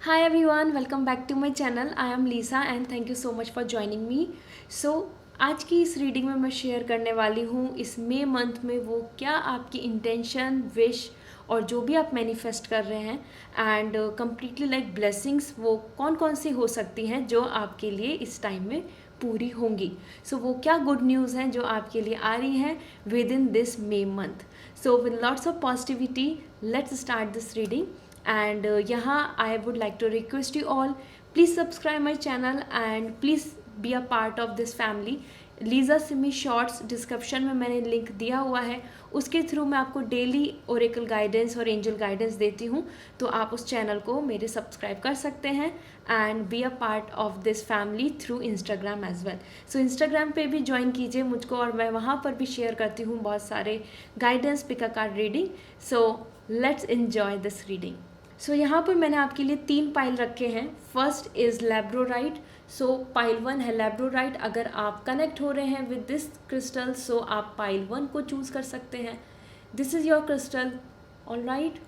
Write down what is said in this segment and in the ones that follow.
Hi everyone, welcome back to my channel. I am Lisa and thank you so much for joining me. So आज की इस reading में मैं share करने वाली हूँ इस मई मंथ में वो क्या आपकी इंटेंशन, विश और जो भी आप मैनिफेस्ट कर रहे हैं एंड कम्प्लीटली लाइक ब्लेसिंग्स वो कौन कौन सी हो सकती हैं जो आपके लिए इस टाइम में पूरी होंगी. सो वो क्या गुड न्यूज़ हैं जो आपके लिए आ रही हैं with in this May month. So with lots of positivity let's start this reading. And यहाँ I would like to request you all, please subscribe my channel and please be a part of this family. Liza Simi shorts description में मैंने link दिया हुआ है, उसके through मैं आपको daily Oracle guidance और एंजल गाइडेंस देती हूँ. तो आप उस चैनल को मेरे सब्सक्राइब कर सकते हैं and be a part of this family through Instagram as well. So Instagram पे भी ज्वाइन कीजिए मुझको और मैं वहाँ पर भी शेयर करती हूँ बहुत सारे guidance, pick a card reading. So let's enjoy this reading. So यहाँ पर मैंने आपके लिए 3 पाइल रखे हैं. First is labradorite. So pile 1 है लैब्रोराइट. अगर आप कनेक्ट हो रहे हैं विद दिस क्रिस्टल सो आप पाइल 1 को चूज़ कर सकते हैं. This is your crystal. All right.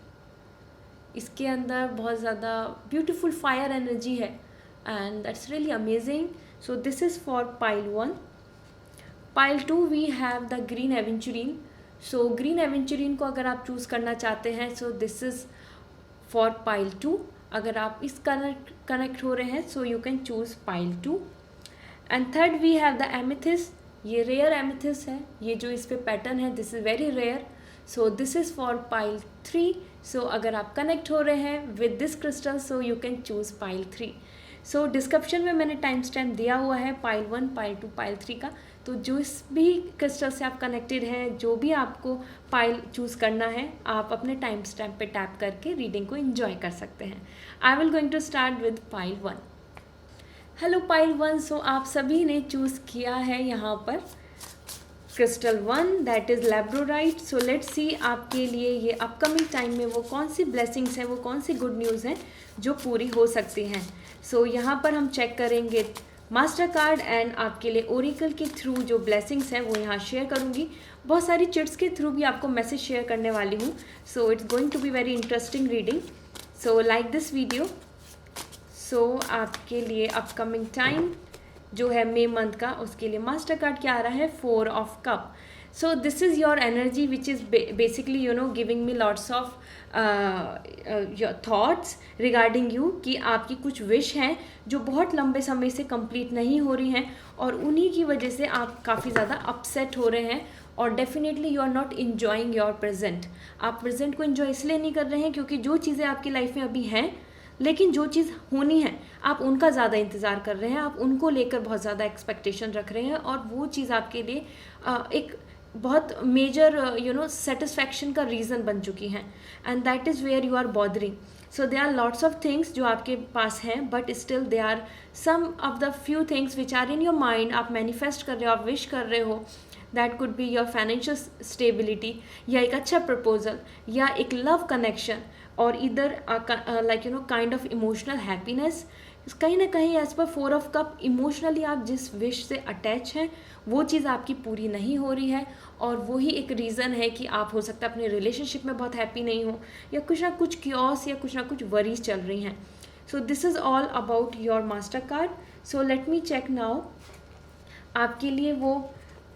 इसके अंदर बहुत ज़्यादा ब्यूटिफुल फायर एनर्जी है and that's really amazing. So this is for pile 1. Pile 2 we have the green aventurine. So green aventurine को अगर आप चूज़ करना चाहते हैं so this is for pile 2. अगर आप इस कनेक्ट हो रहे हैं so you can choose pile 2. And third we have the amethyst. ये रेयर एमेथिस्ट है. ये जो इस पे पैटर्न है this is very rare. So this is for pile 3. So अगर आप कनेक्ट हो रहे हैं with this crystal so you can choose pile 3. So description में मैंने टाइम स्टैम्प दिया हुआ है पाइल 1, पाइल 2, पाइल 3 का. तो जो इस भी क्रिस्टल से आप कनेक्टेड हैं, जो भी आपको पाइल चूज़ करना है आप अपने टाइम स्टैम्प पे टैप करके रीडिंग को एंजॉय कर सकते हैं. I will going to start with pile 1. Hello pile 1. So आप सभी ने चूज़ किया है यहाँ पर crystal 1 that is labradorite. So let's see आपके लिए ये अपकमिंग टाइम में वो कौन सी ब्लेसिंग्स हैं, वो कौन सी गुड न्यूज़ हैं जो पूरी हो सकती हैं. सो यहाँ पर हम चेक करेंगे मास्टर कार्ड एंड आपके लिए ओरेकल के थ्रू जो ब्लेसिंग्स हैं वो यहाँ शेयर करूँगी. बहुत सारी चिट्स के थ्रू भी आपको मैसेज शेयर करने वाली हूँ. So it's going to be very interesting reading. So like this video. So आपके लिए अपकमिंग टाइम जो है मई मंथ का उसके लिए मास्टर कार्ड क्या आ रहा है 4 of cup. So this is your energy which is basically you know giving me lots of your thoughts regarding you कि आपकी कुछ विश हैं जो बहुत लंबे समय से कंप्लीट नहीं हो रही हैं और उन्हीं की वजह से आप काफ़ी ज़्यादा अपसेट हो रहे हैं और definitely you are not enjoying your present. आप प्रेजेंट को इन्जॉय इसलिए नहीं कर रहे हैं क्योंकि जो चीज़ें आपकी लाइफ में अभी हैं लेकिन जो चीज़ होनी है आप उनका ज़्यादा इंतज़ार कर रहे हैं, आप उनको लेकर बहुत ज़्यादा एक्सपेक्टेशन रख रहे हैं और वो चीज़ आपके लिए एक बहुत मेजर यू नो सेटिस्फैक्शन का रीज़न बन चुकी हैं and that is where you are bothering. So they are lots of things जो आपके पास हैं but still they are some of the few things which are in your mind. आप manifest कर रहे हो, आप विश कर रहे हो. That could be your financial stability या एक अच्छा प्रपोजल या एक लव कनेक्शन और इधर like you know kind of emotional happiness. कहीं ना कहीं as per 4 of cup emotionally आप जिस विश से अटैच हैं वो चीज़ आपकी पूरी नहीं हो रही है और वही एक रीज़न है कि आप हो सकता है अपने रिलेशनशिप में बहुत हैप्पी नहीं हो या कुछ ना कुछ क्योस या कुछ ना कुछ वरीज चल रही हैं. So this is all about your master card. So let me check now आपके लिए वो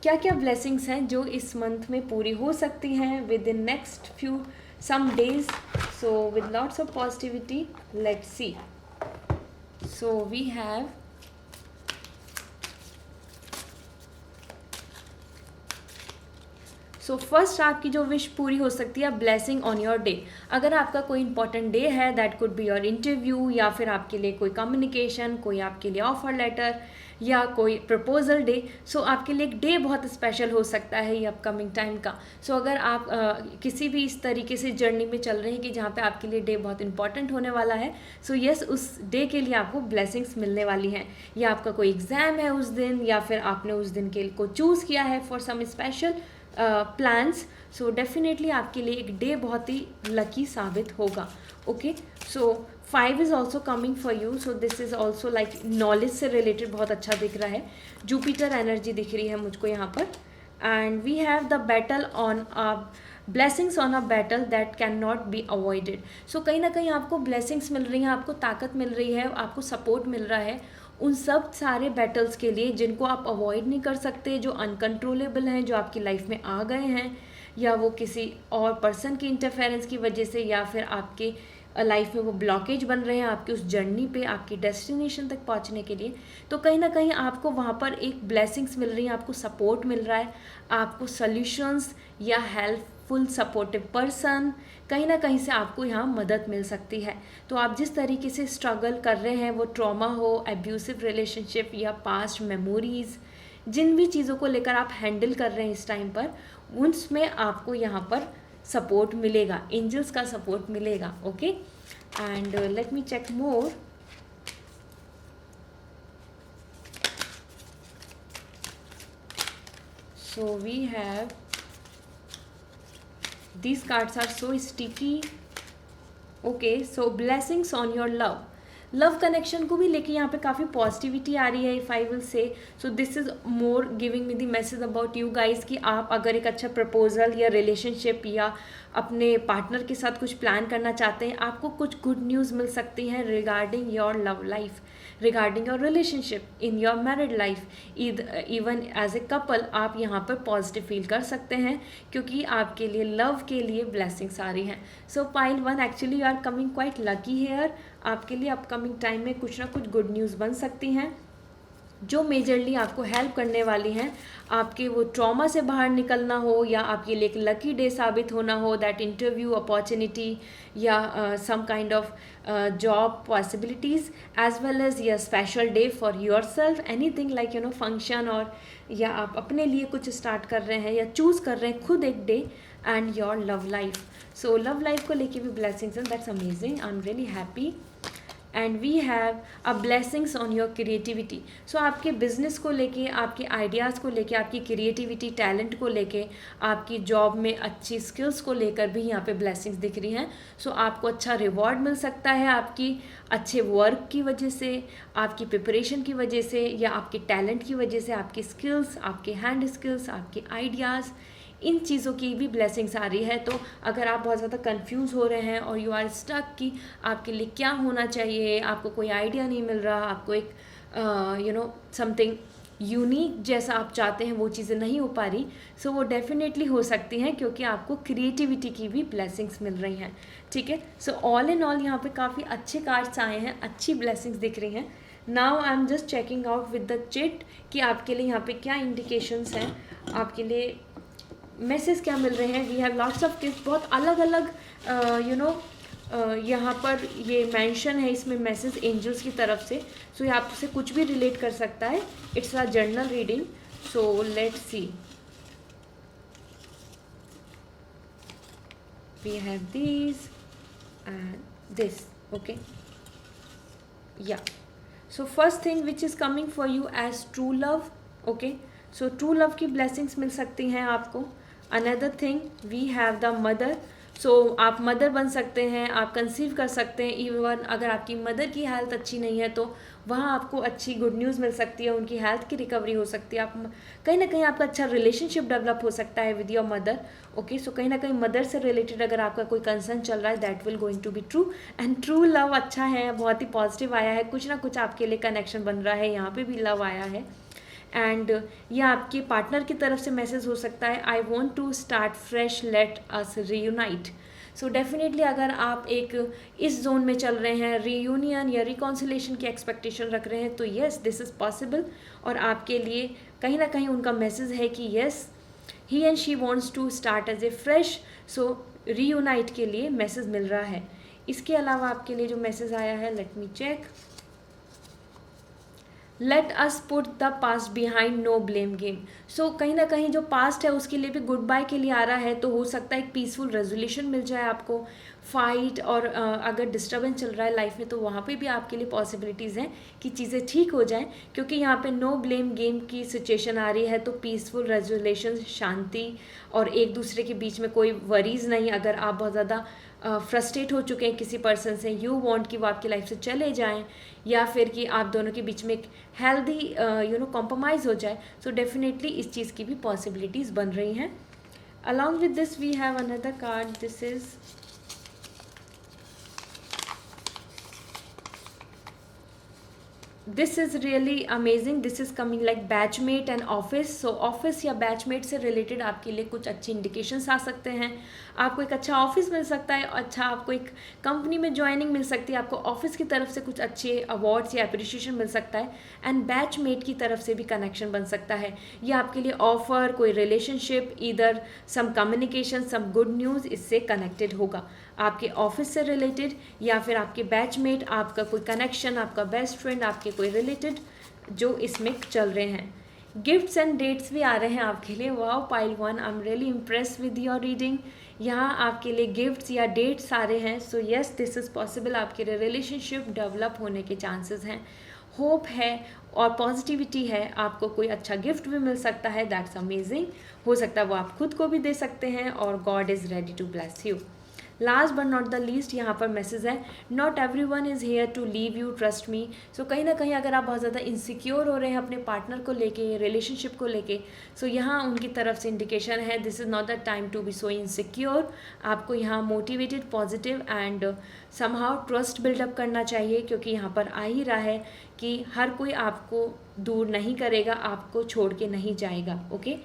क्या क्या ब्लेसिंग्स हैं जो इस मंथ में पूरी हो सकती हैं with in next few some days. So with lots of positivity let's see. So we have so first आपकी जो विश पूरी हो सकती है ब्लेसिंग ऑन योर डे. अगर आपका कोई इंपॉर्टेंट डे है that could be your interview या फिर आपके लिए कोई कम्युनिकेशन, कोई आपके लिए ऑफर लेटर या कोई प्रपोजल डे. सो आपके लिए एक डे बहुत स्पेशल हो सकता है ये अपकमिंग टाइम का. सो अगर आप किसी भी इस तरीके से जर्नी में चल रहे हैं कि जहाँ पे आपके लिए डे बहुत इंपॉर्टेंट होने वाला है सो यस उस डे के लिए आपको ब्लेसिंग्स मिलने वाली हैं. या आपका कोई एग्ज़ाम है उस दिन या फिर आपने उस दिन के को चूज़ किया है for some special plans. So definitely आपके लिए एक डे बहुत ही लकी साबित होगा. Okay. So 5 is also coming for you. So this is also like knowledge से रिलेटेड बहुत अच्छा दिख रहा है. जुपिटर एनर्जी दिख रही है मुझको यहाँ पर and we have the battle on a blessings on a battle that can not be avoided. So कहीं ना कहीं आपको ब्लेसिंग्स मिल रही हैं, आपको ताकत मिल रही है, आपको सपोर्ट मिल रहा है उन सब सारे बैटल्स के लिए जिनको आप अवॉइड नहीं कर सकते, जो अनकंट्रोलेबल हैं, जो आपकी लाइफ में आ गए हैं, या वो किसी और पर्सन की इंटरफेरेंस की वजह से, या फिर आपके लाइफ में वो ब्लॉकेज बन रहे हैं आपकी उस जर्नी पे, आपकी डेस्टिनेशन तक पहुंचने के लिए। तो कहीं ना कहीं आपको वहाँ पर एक ब्लेसिंग्स मिल रही हैं, आपको सपोर्ट मिल रहा है, आपको सॉल्यूशंस या हेल्पफुल सपोर्टिव पर्सन, कहीं ना कहीं से आपको यहाँ मदद मिल सकती है। तो आप जिस तरीके से स्ट्रगल कर रहे हैं, वो ट्रॉमा हो, एब्यूसिव रिलेशनशिप या पास्ट मेमोरीज, जिन भी चीज़ों को लेकर आप हैंडल कर रहे हैं इस टाइम पर, उसमें आपको यहाँ पर सपोर्ट मिलेगा, एंजल्स का सपोर्ट मिलेगा। Okay, and let me check more. So we have these cards are so sticky. Okay, so blessings on your love connection को भी लेके यहाँ पे काफ़ी पॉजिटिविटी आ रही है। If I will say, so this is more giving me the message about you guys कि आप अगर एक अच्छा प्रपोजल या रिलेशनशिप या अपने पार्टनर के साथ कुछ प्लान करना चाहते हैं, आपको कुछ गुड न्यूज़ मिल सकती हैं regarding your love life, regarding your relationship in your married life, even as a couple आप यहाँ पर पॉजिटिव फील कर सकते हैं क्योंकि आपके लिए लव के लिए ब्लेसिंग्स आ रही हैं। So pile 1 actually you are coming quite lucky here. आपके लिए अपकमिंग टाइम में कुछ ना कुछ गुड न्यूज़ बन सकती हैं जो मेजरली आपको हेल्प करने वाली हैं, आपके वो ट्रॉमा से बाहर निकलना हो या आपके लिए एक लकी डे साबित होना हो, दैट इंटरव्यू अपॉर्चुनिटी या some kind of job possibilities, as well as या special day for yourself, anything like function, और या आप अपने लिए कुछ स्टार्ट कर रहे हैं या चूज़ कर रहे हैं खुद एक day, and your love life. So love life को लेके भी ब्लेसिंग्स हैं, that's amazing, I am really happy. And we have a blessings on your creativity. So आपके बिजनेस को लेके, आपके आइडियाज़ को लेके, आपकी क्रिएटिविटी टैलेंट को लेके, आपकी जॉब में अच्छी स्किल्स को लेकर भी यहाँ पे ब्लेसिंग्स दिख रही हैं। सो आपको अच्छा रिवॉर्ड मिल सकता है आपकी अच्छे वर्क की वजह से, आपकी प्रिपरेशन की वजह से, या आपके टैलेंट की वजह से, आपकी स्किल्स, आपके हैंड स्किल्स, आपके आइडियाज़, इन चीज़ों की भी ब्लेसिंग्स आ रही है। तो अगर आप बहुत ज़्यादा कंफ्यूज हो रहे हैं और यू आर स्टक कि आपके लिए क्या होना चाहिए, आपको कोई आइडिया नहीं मिल रहा, आपको एक समथिंग यूनिक जैसा आप चाहते हैं वो चीज़ें नहीं हो पा रही, सो वो डेफिनेटली हो सकती हैं क्योंकि आपको क्रिएटिविटी की भी ब्लेसिंग्स मिल रही हैं। ठीक है, सो ऑल इन ऑल यहाँ पे काफ़ी अच्छे कार्ड्स आए हैं, अच्छी ब्लेसिंग्स दिख रही हैं। Now I am just checking out with the chit कि आपके लिए यहाँ पे क्या इंडिकेशंस हैं, आपके लिए मैसेज क्या मिल रहे हैं। We have lots of tips, बहुत अलग अलग यहाँ पर ये मेंशन है इसमें मैसेज एंजल्स की तरफ से। सो ये आपसे कुछ भी रिलेट कर सकता है, it's a journal reading. So let's see, we have this and this. Okay, yeah so first thing which is coming for you as true love. Okay, so true love की ब्लेसिंग्स मिल सकती हैं आपको। Another thing we have the mother. So आप mother बन सकते हैं, आप कंसीव कर सकते हैं। इवन अगर आपकी मदर की हेल्थ अच्छी नहीं है तो वहाँ आपको अच्छी गुड न्यूज़ मिल सकती है, उनकी हेल्थ की रिकवरी हो सकती है। आप कहीं ना कहीं आपका अच्छा रिलेशनशिप डेवलप हो सकता है विद योर मदर। ओके, सो कहीं ना कहीं मदर से रिलेटेड अगर आपका कोई कंसर्न चल रहा है, that will going to be true. And true love अच्छा है, बहुत ही पॉजिटिव आया है, कुछ ना कुछ आपके लिए कनेक्शन बन रहा है, यहाँ पे भी लव आया है। एंड यह आपके पार्टनर की तरफ से मैसेज हो सकता है, I want to start fresh, let us reunite. So definitely अगर आप एक इस जोन में चल रहे हैं, रीयूनियन या रिकॉन्सिलेशन की एक्सपेक्टेशन रख रहे हैं, तो येस दिस इज़ पॉसिबल। और आपके लिए कहीं ना कहीं उनका मैसेज है कि yes he and she wants to start as a fresh. So reunite के लिए मैसेज मिल रहा है। इसके अलावा आपके लिए जो मैसेज आया है, let me check, let us put the past behind, no blame game. So कहीं ना कहीं जो पास्ट है उसके लिए भी गुड बाय के लिए आ रहा है, तो हो सकता है एक पीसफुल रेजोल्यूशन मिल जाए आपको। फाइट और अगर डिस्टर्बेंस चल रहा है लाइफ में तो वहाँ पे भी आपके लिए पॉसिबिलिटीज़ हैं कि चीज़ें ठीक हो जाएं, क्योंकि यहाँ पे नो ब्लेम गेम की सिचुएशन आ रही है। तो पीसफुल रेजोल्यूशन, शांति, और एक दूसरे के बीच में कोई वरीज़ नहीं। अगर आप बहुत ज़्यादा फ्रस्ट्रेट हो चुके हैं किसी पर्सन से, यू वांट कि वो आपकी लाइफ से चले जाएं, या फिर कि आप दोनों के बीच में एक हेल्दी कॉम्प्रोमाइज़ हो जाए, सो डेफिनेटली इस चीज़ की भी पॉसिबिलिटीज़ बन रही हैं. Along with this we have another card. This is really amazing. This is coming like batchmate and office. So office या बैचमेट से रिलेटेड आपके लिए कुछ अच्छे इंडिकेशंस आ सकते हैं. आपको एक अच्छा ऑफिस मिल सकता है, अच्छा आपको एक कंपनी में ज्वाइनिंग मिल सकती है, आपको ऑफिस की तरफ से कुछ अच्छे अवार्ड्स या अप्रिशिएशन मिल सकता है, एंड बैचमेट की तरफ से भी कनेक्शन बन सकता है. ये आपके लिए ऑफर, कोई रिलेशनशिप, ईदर सम कम्युनिकेशन, सम गुड न्यूज़ इससे कनेक्टेड होगा, आपके ऑफिस से रिलेटेड या फिर आपके बैचमेट, आपका कोई कनेक्शन, आपका बेस्ट फ्रेंड, आपके कोई रिलेटेड जो इसमें चल रहे हैं. गिफ्ट्स एंड डेट्स भी आ रहे हैं आपके लिए. Wow pile 1, I am really impress with your reading. यहाँ आपके लिए गिफ्ट्स या डेट्स आ रहे हैं. So yes, this is possible. आपके रिलेशनशिप डेवलप होने के चांसेस हैं, होप है और पॉजिटिविटी है. आपको कोई अच्छा गिफ्ट भी मिल सकता है. That's amazing. हो सकता है वो आप खुद को भी दे सकते हैं, और God is ready to bless you. Last but not the least, यहाँ पर मैसेज है, not everyone is here to leave you, trust me. So कहीं ना कहीं अगर आप बहुत ज़्यादा इनसिक्योर हो रहे हैं अपने पार्टनर को लेके, रिलेशनशिप को लेके, सो यहाँ उनकी तरफ से इंडिकेशन है, this is not the time to be so insecure. आपको यहाँ motivated, positive and somehow trust build up करना चाहिए, क्योंकि यहाँ पर आ ही रहा है कि हर कोई आपको दूर नहीं करेगा, आपको छोड़ के नहीं जाएगा. Okay,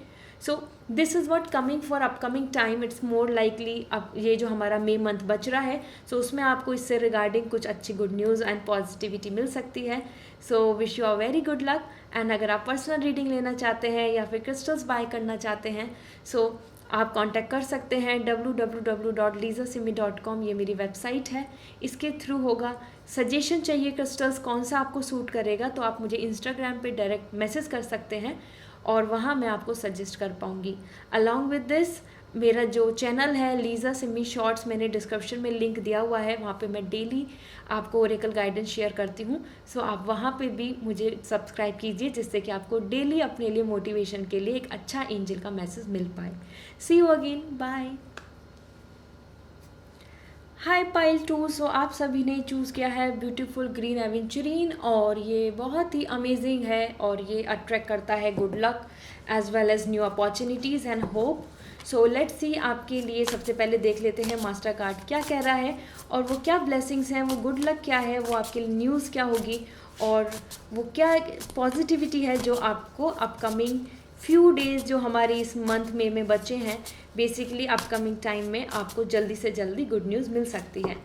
so this is what coming for upcoming time. It's more likely अब ये जो हमारा मे मंथ बच रहा है, सो उसमें आपको इससे रिगार्डिंग कुछ अच्छी गुड न्यूज़ एंड पॉजिटिविटी मिल सकती है. So wish you a very good luck. And अगर आप पर्सनल रीडिंग लेना चाहते हैं या फिर क्रिस्टल्स बाय करना चाहते हैं, सो आप कांटेक्ट कर सकते हैं www.lisasimi.com. ये मेरी वेबसाइट है, इसके थ्रू होगा. सजेशन चाहिए क्रिस्टल्स कौन सा आपको सूट करेगा, तो आप मुझे इंस्टाग्राम पे डायरेक्ट मैसेज कर सकते हैं और वहाँ मैं आपको सजेस्ट कर पाऊँगी. अलॉन्ग विद दिस, मेरा जो चैनल है लीज़ा सिमी शॉर्ट्स, मैंने डिस्क्रिप्शन में लिंक दिया हुआ है, वहाँ पे मैं डेली आपको ओरेकल गाइडेंस शेयर करती हूँ. सो आप वहाँ पे भी मुझे सब्सक्राइब कीजिए, जिससे कि आपको डेली अपने लिए मोटिवेशन के लिए एक अच्छा एंजल का मैसेज मिल पाए. See you again, bye. Hi pile 2. So आप सभी ने चूज़ किया है ब्यूटीफुल ग्रीन एवेंचुरीन, और ये बहुत ही अमेजिंग है, और ये अट्रैक्ट करता है good luck as well as new opportunities and hope. So let's see, आपके लिए सबसे पहले देख लेते हैं मास्टर कार्ड क्या कह रहा है, और वो क्या ब्लेसिंग्स हैं, वो गुड लक क्या है, वो आपके लिए न्यूज़ क्या होगी, और वो क्या पॉजिटिविटी है जो आपको अपकमिंग फ्यू डेज़ जो हमारे इस मंथ में बचे हैं, बेसिकली अपकमिंग टाइम में आपको जल्दी से जल्दी गुड न्यूज़ मिल सकती है.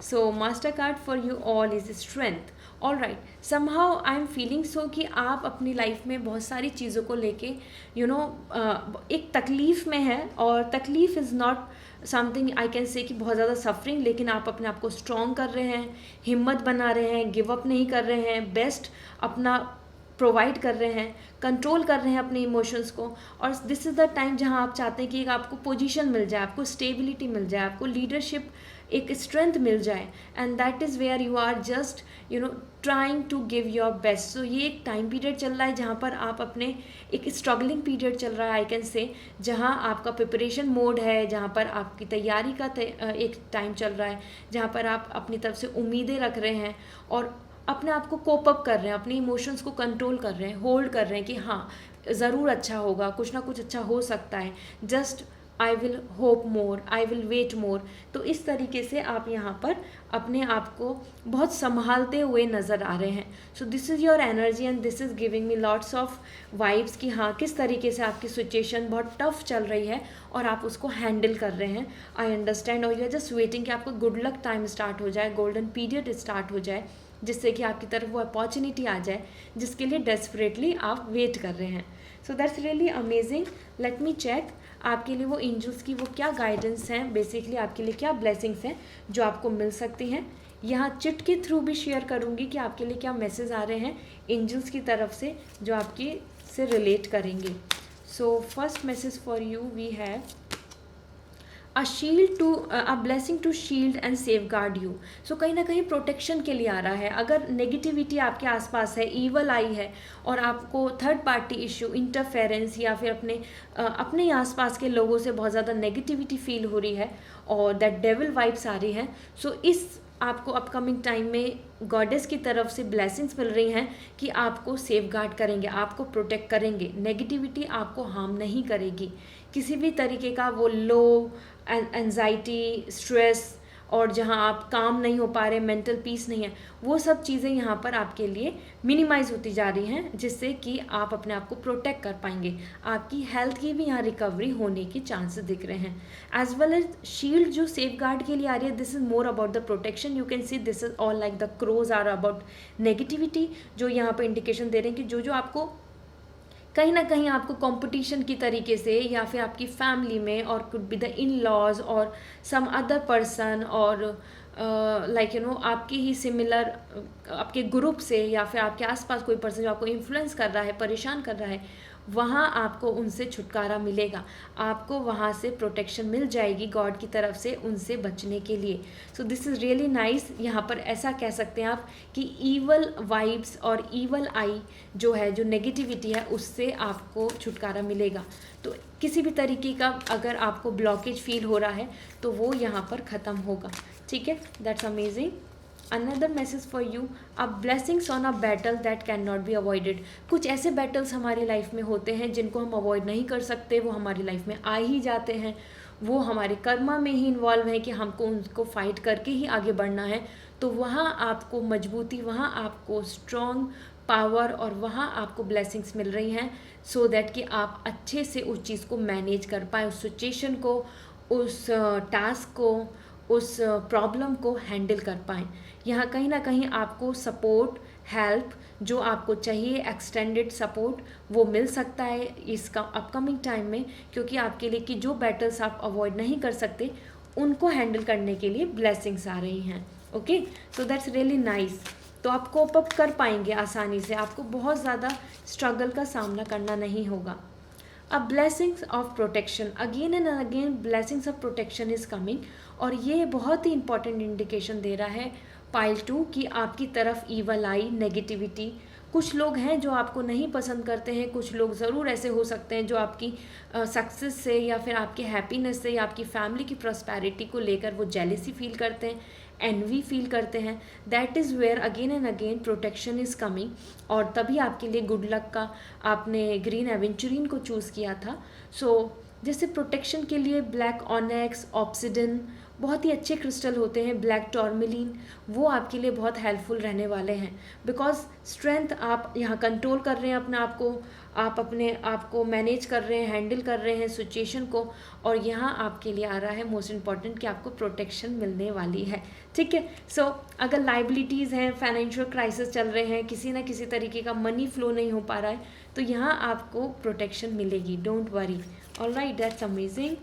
So master card for you all is strength. All right, somehow I am feeling so कि आप अपनी लाइफ में बहुत सारी चीज़ों को लेके एक तकलीफ़ में है, और तकलीफ़ is not something I can say कि बहुत ज़्यादा सफरिंग, लेकिन आप अपने आप को स्ट्रॉन्ग कर रहे हैं, हिम्मत बना रहे हैं, गिव अप नहीं कर रहे हैं, बेस्ट अपना प्रोवाइड कर रहे हैं, कंट्रोल कर रहे हैं अपने इमोशंस को. और दिस इज़ द टाइम जहां आप चाहते हैं कि एक आपको पोजीशन मिल जाए, आपको स्टेबिलिटी मिल जाए, आपको लीडरशिप, एक स्ट्रेंथ मिल जाए, and that is where you are just trying to give your best. So ये एक टाइम पीरियड चल रहा है जहाँ पर आप अपने, एक स्ट्रगलिंग पीरियड चल रहा है आई कैन से, जहाँ आपका प्रिपरेशन मोड है, जहाँ पर आपकी तैयारी का एक टाइम चल रहा है, जहाँ पर आप अपनी तरफ से उम्मीदें रख रहे हैं और अपने आप को कोप अप कर रहे हैं, अपने इमोशंस को कंट्रोल कर रहे हैं, होल्ड कर रहे हैं कि हाँ ज़रूर अच्छा होगा, कुछ ना कुछ अच्छा हो सकता है, just I will hope more, I will wait more. तो इस तरीके से आप यहाँ पर अपने आप को बहुत संभालते हुए नज़र आ रहे हैं. So this is your energy and this is giving me lots of vibes कि हाँ किस तरीके से आपकी सिचुएशन बहुत टफ चल रही है और आप उसको हैंडल कर रहे हैं. आई अंडरस्टैंड, और यू आर जस्ट वेटिंग कि आपको गुड लक टाइम स्टार्ट हो जाए, गोल्डन पीरियड स्टार्ट हो जाए, जिससे कि आपकी तरफ वो अपॉर्चुनिटी आ जाए जिसके लिए डेस्परेटली आप वेट कर रहे हैं. So that's really amazing. Let me check आपके लिए वो एंजल्स की वो क्या गाइडेंस हैं, बेसिकली आपके लिए क्या ब्लेसिंग्स हैं जो आपको मिल सकती हैं. यहाँ चिट के थ्रू भी शेयर करूँगी कि आपके लिए क्या मैसेज आ रहे हैं एंजल्स की तरफ से जो आपकी से रिलेट करेंगे. So first message for you we have a blessing to shield and safeguard you. So कहीं ना कहीं प्रोटेक्शन के लिए आ रहा है। अगर नेगेटिविटी आपके आसपास है, ईवल आई है, और आपको थर्ड पार्टी इशू, इंटरफेरेंस, या फिर अपने ही आसपास के लोगों से बहुत ज़्यादा नेगेटिविटी फील हो रही है और दैट डेविल वाइब्स आ रही है, सो इस आपको अपकमिंग टाइम में गॉडेस की तरफ से ब्लेसिंग्स मिल रही हैं कि आपको सेफ गार्ड करेंगे, आपको प्रोटेक्ट करेंगे, नेगेटिविटी आपको हार्म नहीं करेगी। किसी भी तरीके का वो लो एंजाइटी, स्ट्रेस, और जहाँ आप काम नहीं हो पा रहे, मेंटल पीस नहीं है, वो सब चीज़ें यहाँ पर आपके लिए मिनिमाइज होती जा रही हैं, जिससे कि आप अपने आप को प्रोटेक्ट कर पाएंगे। आपकी हेल्थ की भी यहाँ रिकवरी होने की चांसेस दिख रहे हैं। एज वेल एज शील्ड जो सेफ गार्ड के लिए आ रही है, this is more about the protection. You can see this is all like the crows are about negativity, जो यहाँ पर इंडिकेशन दे रहे हैं कि जो जो कहीं ना कहीं आपको कंपटीशन की तरीके से, या फिर आपकी फैमिली में, और could be the in laws और सम अदर पर्सन, और आपके ही सिमिलर आपके ग्रुप से, या फिर आपके आसपास कोई पर्सन जो आपको इन्फ्लुएंस कर रहा है, परेशान कर रहा है, वहाँ आपको उनसे छुटकारा मिलेगा, आपको वहाँ से प्रोटेक्शन मिल जाएगी गॉड की तरफ से उनसे बचने के लिए। सो दिस इज़ रियली नाइस। यहाँ पर ऐसा कह सकते हैं आप कि ईवल वाइब्स और ईवल आई जो है, जो नेगेटिविटी है, उससे आपको छुटकारा मिलेगा। तो किसी भी तरीके का अगर आपको ब्लॉकेज फील हो रहा है तो वो यहाँ पर ख़त्म होगा। ठीक है, that's amazing. Another message for you, a blessings on a battle that can not be avoided. कुछ ऐसे बैटल्स हमारी लाइफ में होते हैं जिनको हम अवॉइड नहीं कर सकते, वो हमारी लाइफ में आ ही जाते हैं, वो हमारे कर्मा में ही इन्वॉल्व है कि हमको उनको फाइट करके ही आगे बढ़ना है। तो वहाँ आपको मजबूती, वहाँ आपको स्ट्रॉन्ग पावर, और वहाँ आपको ब्लेसिंग्स मिल रही हैं, सो दैट कि आप अच्छे से उस चीज़ को मैनेज कर पाएँ, उस सिचुएशन को, उस टास्क को, उस प्रॉब्लम को हैंडल कर पाएँ। यहाँ कहीं ना कहीं आपको सपोर्ट, हेल्प जो आपको चाहिए, एक्सटेंडेड सपोर्ट, वो मिल सकता है इसका अपकमिंग टाइम में, क्योंकि आपके लिए कि जो बैटल्स आप अवॉइड नहीं कर सकते उनको हैंडल करने के लिए ब्लेसिंग्स आ रही हैं। Okay, so that's really nice. तो आप कोप अप कर पाएंगे आसानी से, आपको बहुत ज़्यादा स्ट्रगल का सामना करना नहीं होगा। अब blessings of protection, again and again blessings of protection is coming, और ये बहुत ही इंपॉर्टेंट इंडिकेशन दे रहा है पाइल 2 कि आपकी तरफ ईवल आई, नेगेटिविटी, कुछ लोग हैं जो आपको नहीं पसंद करते हैं, कुछ लोग ज़रूर ऐसे हो सकते हैं जो आपकी सक्सेस से, या फिर आपके हैप्पीनेस से, या आपकी फैमिली की प्रॉस्पेरिटी को लेकर वो जेलेसी फील करते हैं, एनवी फील करते हैं। That is where again and again protection is coming, और तभी आपके लिए गुड लक का आपने ग्रीन एवेंचुरिन को चूज़ किया था। सो जैसे प्रोटेक्शन के लिए ब्लैक ऑनेक्स, ऑब्सिडिन बहुत ही अच्छे क्रिस्टल होते हैं, ब्लैक टॉर्मेलिन, वो आपके लिए बहुत हेल्पफुल रहने वाले हैं, बिकॉज स्ट्रेंथ आप यहाँ कंट्रोल कर रहे हैं अपने आप को, आप अपने आप को मैनेज कर रहे हैं, हैंडल कर रहे हैं सिचुएशन को, और यहाँ आपके लिए आ रहा है मोस्ट इम्पॉर्टेंट कि आपको प्रोटेक्शन मिलने वाली है। ठीक है, सो अगर लाइबिलिटीज़ हैं, फाइनेंशियल क्राइसिस चल रहे हैं, किसी ना किसी तरीके का मनी फ्लो नहीं हो पा रहा है, तो यहाँ आपको प्रोटेक्शन मिलेगी, don't worry. Alright, that's amazing.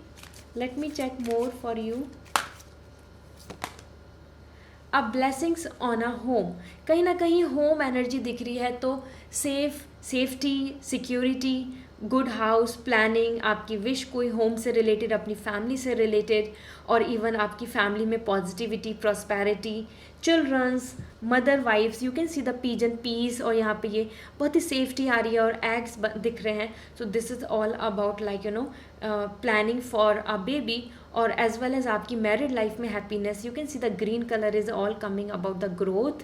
Let me check more for you. अब ब्लेसिंग्स ऑन अ होम, कहीं ना कहीं होम एनर्जी दिख रही है, तो safety, security, good house planning, आपकी विश कोई होम से रिलेटेड, अपनी फैमिली से रिलेटेड, और इवन आपकी फैमिली में positivity, prosperity, childrens, mother wifes, you can see the pigeon peace, और यहाँ पे ये बहुत ही सेफ्टी आ रही है और एग्स दिख रहे हैं। So this is all about like planning for a baby, और एज वेल एज आपकी मैरिड लाइफ में happiness. You can see the green colour is all coming about the growth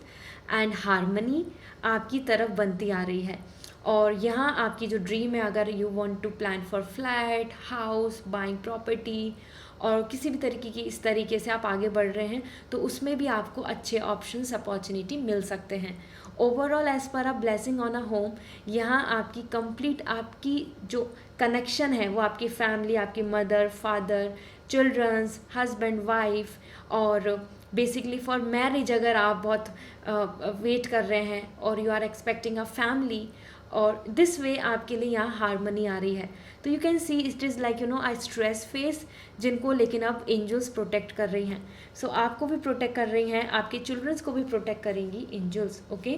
and harmony आपकी तरफ बनती आ रही है। और यहाँ आपकी जो ड्रीम है, अगर you want to plan for flat, house, buying property, और किसी भी तरीके की इस तरीके से आप आगे बढ़ रहे हैं, तो उसमें भी आपको अच्छे ऑप्शंस, अपॉर्चुनिटी मिल सकते हैं। Overall as per a blessing on a home, यहाँ आपकी कंप्लीट आपकी जो कनेक्शन है वो आपकी फैमिली, आपकी mother, father, childrens, husband, wife, और बेसिकली फॉर मैरिज अगर आप बहुत वेट कर रहे हैं और you are expecting a family, और दिस वे आपके लिए यहाँ हारमनी आ रही है। तो you can see it is like I stress face, जिनको लेकिन अब एंजल्स प्रोटेक्ट कर रही हैं। सो आपको भी प्रोटेक्ट कर रही हैं, आपके चिल्ड्रंस को भी प्रोटेक्ट करेंगी एंजल्स। ओके,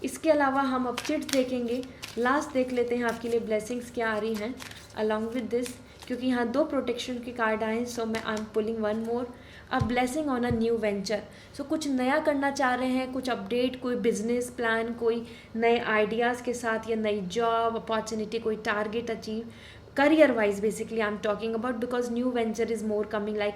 इसके अलावा हम अब चिट्स देखेंगे। लास्ट देख लेते हैं आपके लिए ब्लेसिंग्स क्या आ रही हैं अलॉन्ग विद दिस, क्योंकि यहाँ 2 प्रोटेक्शन के कार्ड आए हैं। सो मैं I am pulling one more, a blessing on a new venture. So कुछ नया करना चाह रहे हैं, कुछ अपडेट, कोई बिजनेस प्लान, कोई नए आइडियाज़ के साथ, या नई जॉब अपॉर्चुनिटी, कोई target achieve career wise basically I am talking about, because new venture is more coming like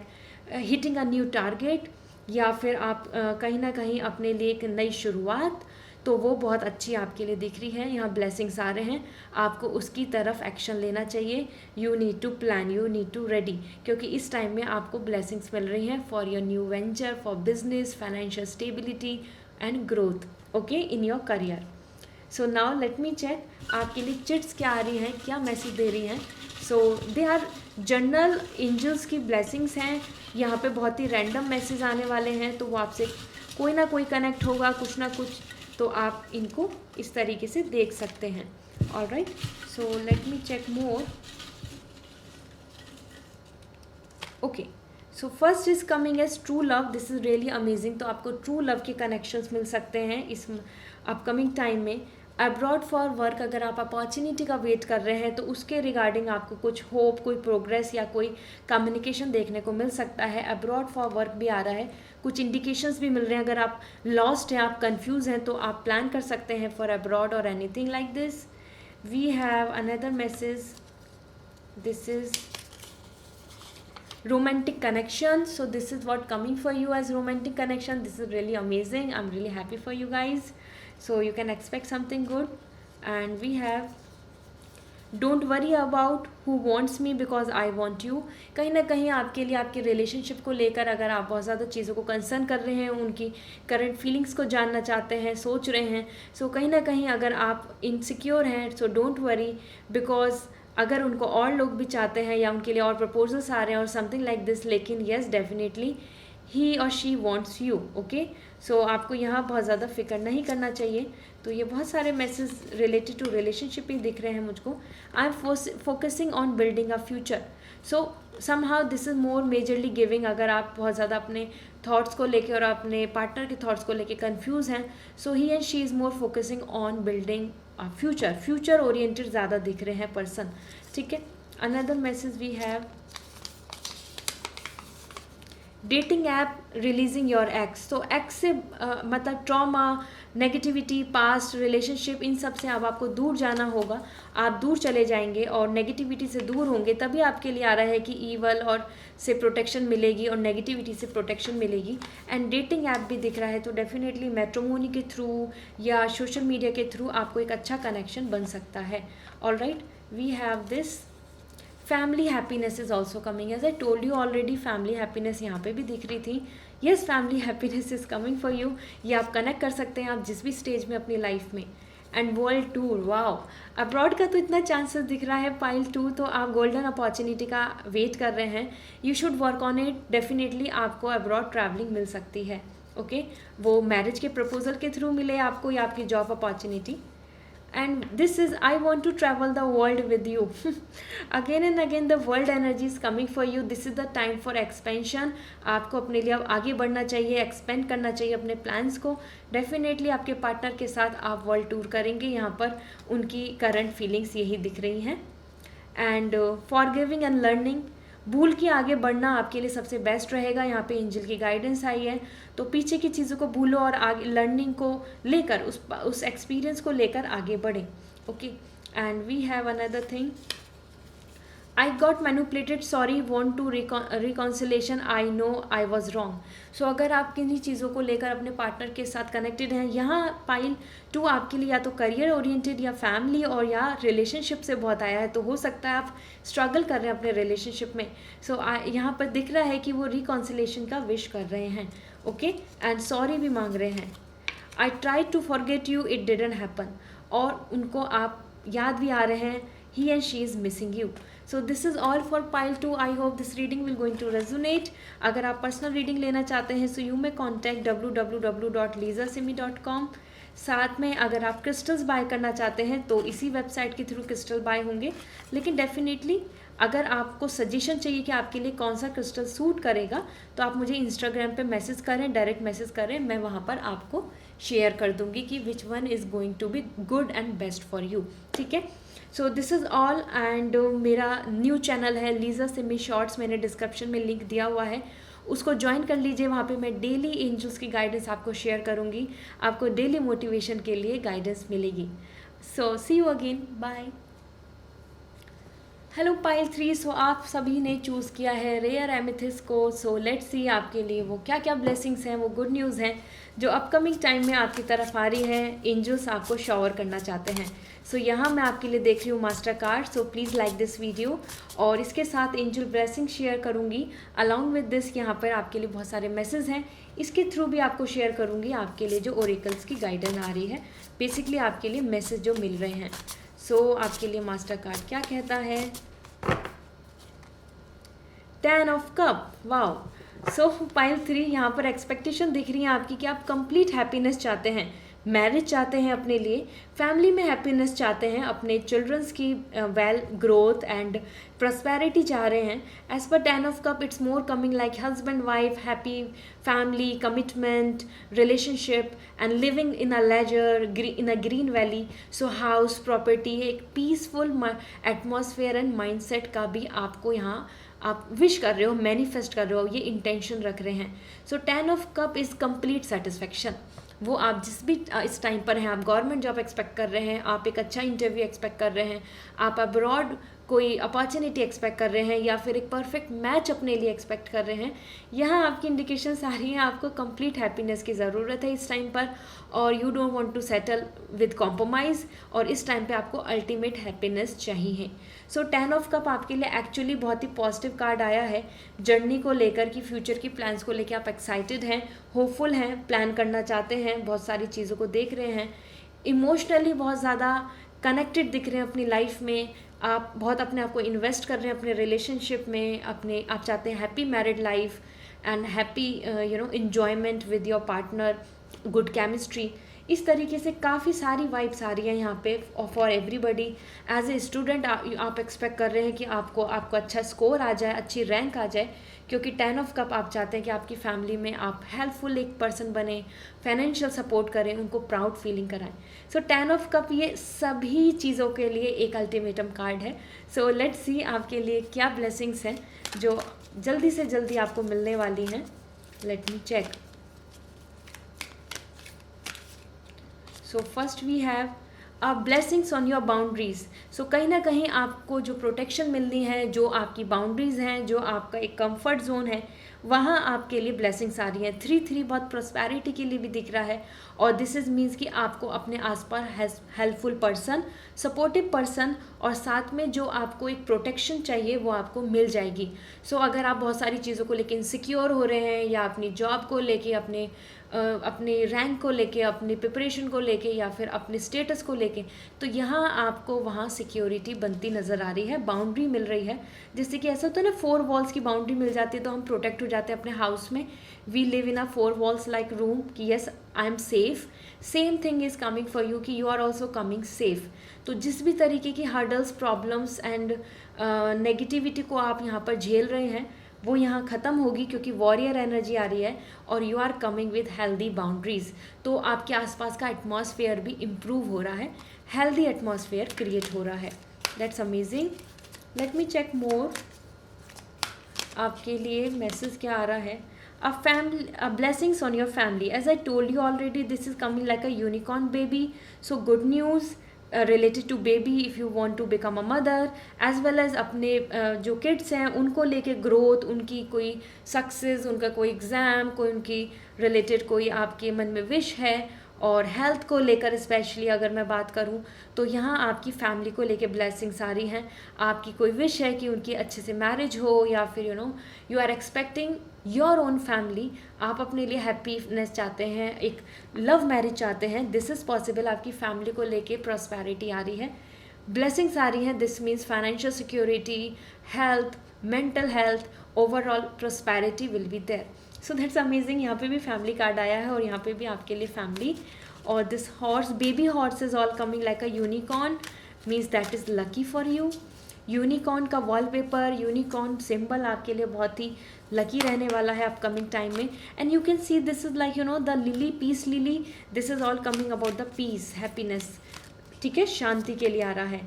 hitting a new target, या फिर आप कहीं ना कहीं अपने लिए एक नई शुरुआत, तो वो बहुत अच्छी आपके लिए दिख रही है। यहाँ ब्लेसिंग्स आ रहे हैं, आपको उसकी तरफ एक्शन लेना चाहिए। You need to plan, you need to ready, क्योंकि इस टाइम में आपको ब्लेसिंग्स मिल रही हैं for your new venture, for business, financial stability and growth, okay, in your career. So now let me check आपके लिए चिट्स क्या आ रही हैं, क्या मैसेज दे रही हैं। सो दे आर जनरल एंजल्स की ब्लेसिंग्स हैं। यहाँ पे बहुत ही रैंडम मैसेज आने वाले हैं, तो वो आपसे कोई ना कोई कनेक्ट होगा, कुछ ना कुछ, तो आप इनको इस तरीके से देख सकते हैं। Alright, so let me check more. Okay, so first is coming as true love, this is really amazing. तो आपको ट्रू लव के कनेक्शंस मिल सकते हैं इस अपकमिंग टाइम में। अब्रॉड फॉर वर्क, अगर आप अपॉर्चुनिटी का वेट कर रहे हैं तो उसके रिगार्डिंग आपको कुछ होप, कोई प्रोग्रेस या कोई कम्युनिकेशन देखने को मिल सकता है। अब्रॉड फॉर वर्क भी आ रहा है, कुछ इंडिकेशंस भी मिल रहे हैं। अगर आप लॉस्ट हैं, आप कंफ्यूज हैं, तो आप प्लान कर सकते हैं फॉर अब्रॉड और anything like this. We have another message, this is romantic connection. So this is what coming for you as romantic connection. This is really amazing, I'm really happy for you guys. So you can expect something good. And we have don't worry about who wants me because I want you. कहीं ना कहीं आपके लिए आपके relationship को लेकर अगर आप बहुत ज़्यादा चीज़ों को कंसर्न कर रहे हैं, उनकी करंट फीलिंग्स को जानना चाहते हैं, सोच रहे हैं, सो कहीं ना कहीं अगर आप इनसिक्योर हैं, सो डोंट वरी, बिकॉज अगर उनको और लोग भी चाहते हैं या उनके लिए और प्रपोजल्स आ रहे हैं और समथिंग लाइक दिस, लेकिन येस डेफिनेटली ही और शी वॉन्ट्स यू, ओके। सो आपको यहाँ बहुत ज़्यादा फिक्र नहीं करना चाहिए। तो ये बहुत सारे मैसेज रिलेटेड टू रिलेशनशिप ही दिख रहे हैं मुझको। I am focusing on building a future, so somehow this is more majorly giving. अगर आप बहुत ज़्यादा अपने थॉट्स को लेके और अपने पार्टनर के थॉट्स को लेके कंफ्यूज हैं, so he and she is more focusing on building future oriented ज़्यादा दिख रहे हैं पर्सन, ठीक है। Another message we have dating app releasing your ex. तो एक्स से मतलब ट्रॉमा, नेगेटिविटी, पास्ट रिलेशनशिप, इन सब से अब आपको दूर जाना होगा। आप दूर चले जाएंगे और नेगेटिविटी से दूर होंगे, तभी आपके लिए आ रहा है कि ईवल और से प्रोटेक्शन मिलेगी और नेगेटिविटी से प्रोटेक्शन मिलेगी। एंड डेटिंग ऐप भी दिख रहा है, तो डेफिनेटली मैट्रिमोनी के थ्रू या सोशल मीडिया के थ्रू आपको एक अच्छा कनेक्शन बन सकता है। Alright, we have this family happiness is also coming, as I told you already. Family happiness यहाँ पे भी दिख रही थी। Yes, family happiness is coming for you. ये आप कनेक्ट कर सकते हैं आप जिस भी स्टेज में अपनी लाइफ में। And world tour, wow, abroad का तो इतना चांसेस दिख रहा है। पाइल 2, तो आप गोल्डन अपॉर्चुनिटी का वेट कर रहे हैं, you should work on it. Definitely आपको अब्रॉड ट्रैवलिंग मिल सकती है, ओके। वो मैरिज के प्रपोजल के थ्रू मिले आपको या आपकी job opportunity. And this is I want to travel the world with you. Again and again the world energy is coming for you. This is the time for expansion. आपको अपने लिए अब आगे बढ़ना चाहिए, एक्सपेंड करना चाहिए अपने प्लान्स को। डेफिनेटली आपके पार्टनर के साथ आप वर्ल्ड टूर करेंगे, यहाँ पर उनकी करंट फीलिंग्स यही दिख रही हैं। एंड फॉरगिविंग एंड लर्निंग, भूल के आगे बढ़ना आपके लिए सबसे बेस्ट रहेगा। यहाँ पे एंजल की गाइडेंस आई है, तो पीछे की चीज़ों को भूलो और आगे लर्निंग को लेकर, उस एक्सपीरियंस को लेकर आगे बढ़ें, okay. And we have another thing, I got manipulated, sorry, want to reconciliation, I know I was wrong. So अगर आप किन्हीं चीज़ों को लेकर अपने पार्टनर के साथ कनेक्टेड हैं, यहाँ पाइल 2 आपके लिए या तो करियर ओरिएंटेड या फैमिली और या रिलेशनशिप से बहुत आया है, तो हो सकता है आप स्ट्रगल कर रहे हैं अपने रिलेशनशिप में। सो यहाँ पर दिख रहा है कि वो रिकॉन्सिलेशन का विश कर रहे हैं, ओके। एंड सॉरी भी मांग रहे हैं। I try to forget you, it didn't happen, और उनको आप याद भी आ रहे हैं, he and she is missing you. So this is all for pile 2. I hope this reading will going to resonate. अगर आप पर्सनल रीडिंग लेना चाहते हैं, so you may contact www.lisasimi.com. साथ में अगर आप क्रिस्टल्स बाय करना चाहते हैं तो इसी वेबसाइट के थ्रू क्रिस्टल बाय होंगे। लेकिन डेफिनेटली अगर आपको सजेशन चाहिए कि आपके लिए कौन सा क्रिस्टल सूट करेगा, तो आप मुझे इंस्टाग्राम पे मैसेज करें, डायरेक्ट मैसेज करें, मैं वहाँ पर आपको शेयर कर दूँगी कि which one is going to be good and best for you, ठीक है। So this is all and मेरा न्यू चैनल है लीज़ा सिमी शॉर्ट्स, मैंने डिस्क्रिप्शन में लिंक दिया हुआ है, उसको ज्वाइन कर लीजिए। वहाँ पे मैं डेली एंजल्स की गाइडेंस आपको शेयर करूँगी, आपको डेली मोटिवेशन के लिए गाइडेंस मिलेगी। So see you again, bye. Hello pile 3, so आप सभी ने चूज़ किया है रेयर एमेथिस्ट को। सो लेट्स सी आपके लिए वो क्या क्या ब्लेसिंग्स हैं, वो गुड न्यूज़ हैं जो अपकमिंग टाइम में आपकी तरफ आ रही है। एंजल्स आपको शॉवर करना चाहते हैं। सो यहाँ मैं आपके लिए देख रही हूँ master card. So please like this video, और इसके साथ एंजल ब्लेसिंग शेयर करूँगी। अलॉन्ग विद दिस यहाँ पर आपके लिए बहुत सारे मैसेज हैं, इसके थ्रू भी आपको शेयर करूँगी आपके लिए जो ओरेकल्स की गाइडेंस आ रही है, बेसिकली आपके लिए मैसेज जो मिल रहे हैं। सो आपके लिए मास्टर कार्ड क्या कहता है? 10 of cup, wow. So pile 3, यहाँ पर एक्सपेक्टेशन दिख रही है आपकी कि आप कंप्लीट हैप्पीनेस चाहते हैं, मैरिज चाहते हैं अपने लिए, फैमिली में हैप्पीनेस चाहते हैं, अपने चिल्ड्रंस की वेल ग्रोथ एंड प्रॉस्पेरिटी चाह रहे हैं। As per 10 of cup it's more coming like husband wife, happy family, commitment, relationship and living in a leisure in a green valley. So house, property, एक peaceful atmosphere and mindset का भी आपको यहाँ आप wish कर रहे हो, manifest कर रहे हो, ये इंटेंशन रख रहे हैं। सो 10 of cup is complete satisfaction. वो आप जिस भी इस टाइम पर हैं, आप गवर्नमेंट जॉब एक्सपेक्ट कर रहे हैं, आप एक अच्छा इंटरव्यू एक्सपेक्ट कर रहे हैं, आप अब्रॉड कोई अपॉर्चुनिटी एक्सपेक्ट कर रहे हैं, या फिर एक परफेक्ट मैच अपने लिए एक्सपेक्ट कर रहे हैं, यहाँ आपकी इंडिकेशंस आ रही हैं आपको कंप्लीट हैप्पीनेस की ज़रूरत है इस टाइम पर, और you don't want to settle with compromise, और इस टाइम पे आपको अल्टीमेट हैप्पीनेस चाहिए। सो 10 ऑफ कप आपके लिए एक्चुअली बहुत ही पॉजिटिव कार्ड आया है। जर्नी को लेकर की, फ्यूचर की प्लान्स को लेकर आप एक्साइटेड हैं, होपफुल हैं, प्लान करना चाहते हैं, बहुत सारी चीज़ों को देख रहे हैं, इमोशनली बहुत ज़्यादा कनेक्टेड दिख रहे हैं अपनी लाइफ में, आप बहुत अपने आप को इन्वेस्ट कर रहे हैं अपने रिलेशनशिप में, अपने आप चाहते हैं happy married life and happy enjoyment with your partner, good chemistry. इस तरीके से काफ़ी सारी वाइब्स आ रही हैं यहाँ पे for everybody. As a student आप एक्सपेक्ट कर रहे हैं कि आपको अच्छा स्कोर आ जाए, अच्छी रैंक आ जाए, क्योंकि 10 ऑफ कप आप चाहते हैं कि आपकी फैमिली में आप हेल्पफुल एक पर्सन बने, फाइनेंशियल सपोर्ट करें, उनको प्राउड फीलिंग कराएं। सो 10 ऑफ कप ये सभी चीज़ों के लिए एक अल्टीमेटम कार्ड है। सो लेट्स सी आपके लिए क्या ब्लेसिंग्स हैं जो जल्दी से जल्दी आपको मिलने वाली हैं। Let me check. So first we have blessings on your boundaries. So कहीं ना कहीं आपको जो प्रोटेक्शन मिलनी है, जो आपकी बाउंड्रीज हैं, जो आपका एक कंफर्ट जोन है, वहाँ आपके लिए ब्लेसिंग्स आ रही हैं। 3 बहुत प्रॉस्पेरिटी के लिए भी दिख रहा है, और दिस इज़ मीन्स कि आपको अपने आसपास हेल्पफुल पर्सन, सपोर्टिव पर्सन, और साथ में जो आपको एक प्रोटेक्शन चाहिए वो आपको मिल जाएगी। सो अगर आप बहुत सारी चीज़ों को लेकर इनसिक्योर हो रहे हैं, या अपनी जॉब को लेके, अपने रैंक को लेके, अपनी प्रिपरेशन को लेके, या फिर अपने स्टेटस को लेके, तो यहाँ आपको वहाँ सिक्योरिटी बनती नज़र आ रही है, बाउंड्री मिल रही है। जिससे कि ऐसा होता है ना, 4 वॉल्स की बाउंड्री मिल जाती है तो हम प्रोटेक्ट हो जाते हैं अपने हाउस में। We live in a 4 walls like room कि yes I am safe. Same thing is coming for you कि you are also coming safe. तो जिस भी तरीके की हर्डल्स, प्रॉब्लम्स एंड नेगेटिविटी को आप यहाँ पर झेल रहे हैं, वो यहाँ ख़त्म होगी, क्योंकि वॉरियर एनर्जी आ रही है, और you are coming with healthy boundaries. तो आपके आसपास का एटमॉस्फेयर भी इम्प्रूव हो रहा है, हेल्दी एटमॉस्फेयर क्रिएट हो रहा है। That's amazing. Let me check more. आपके लिए मैसेज क्या आ रहा है? Blessings on your family. As I told you already, this is coming like a unicorn baby. So good news related to baby if you want to become a mother, as well as अपने जो kids हैं उनको लेके growth, उनकी कोई success, उनका कोई exam, कोई उनकी रिलेटेड कोई आपके मन में विश है, और हेल्थ को लेकर स्पेशली अगर मैं बात करूं तो यहाँ आपकी फैमिली को लेके ब्लेसिंग्स आ रही हैं। आपकी कोई विश है कि उनकी अच्छे से मैरिज हो, या फिर you are expecting your own family, आप अपने लिए हैप्पीनेस चाहते हैं, एक लव मैरिज चाहते हैं, दिस इज़ पॉसिबल। आपकी फैमिली को लेके प्रॉस्पेरिटी आ रही है, ब्लेसिंग्स आ रही हैं। This means financial security, health, mental health, overall prosperity will be there. So that's amazing. यहाँ पे भी फैमिली कार्ड आया है, और यहाँ पे भी आपके लिए फैमिली, और this horse, baby horse is all coming like a unicorn, means that is lucky for you. Unicorn का वॉलपेपर, यूनिकॉर्न सिंबल आपके लिए बहुत ही लकी रहने वाला है अपकमिंग टाइम में। And you can see this is like the lily, peace lily, this is all coming about the peace, happiness, ठीक है, शांति के लिए आ रहा है।